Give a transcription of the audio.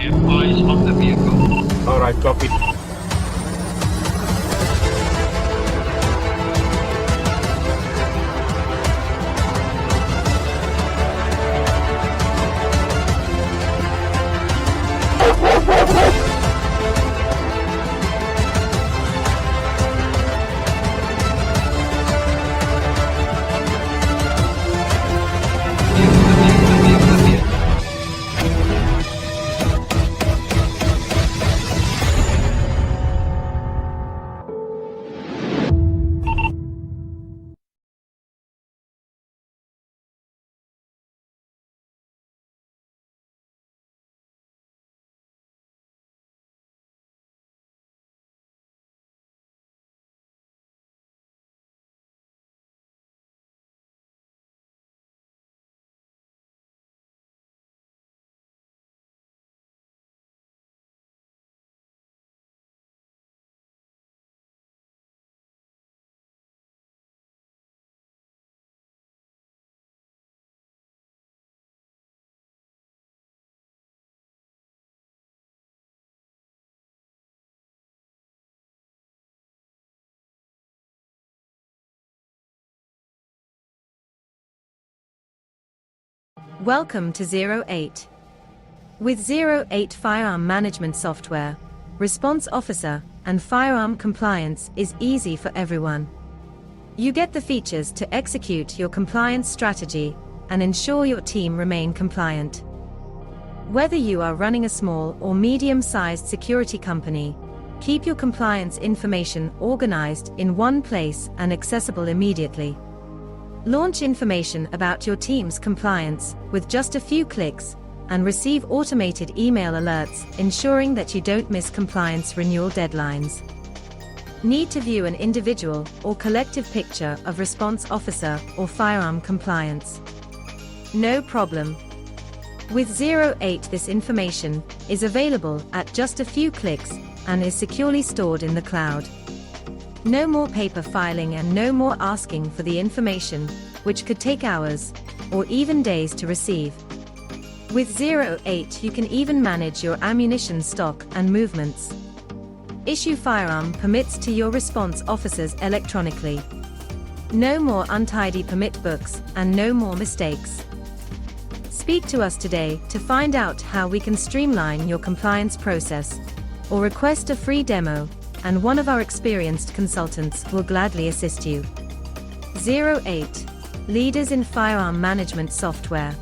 have eyes on the vehicle. All right, copy. Welcome to Zero8. With Zero8 Firearm Management Software, Response Officer and Firearm Compliance is easy for everyone. You get the features to execute your compliance strategy and ensure your team remain compliant. Whether you are running a small or medium-sized security company, keep your compliance information organized in one place and accessible immediately. Launch information about your team's compliance with just a few clicks and receive automated email alerts ensuring that you don't miss compliance renewal deadlines. Need to view an individual or collective picture of response officer or firearm compliance? No problem. With Zero8, this information is available at just a few clicks and is securely stored in the cloud. No more paper filing and no more asking for the information, which could take hours or even days to receive. With Zero8, you can even manage your ammunition stock and movements. Issue firearm permits to your response officers electronically. No more untidy permit books and no more mistakes. Speak to us today to find out how we can streamline your compliance process, or request a free demo, and one of our experienced consultants will gladly assist you. Zero8, leaders in firearm management software.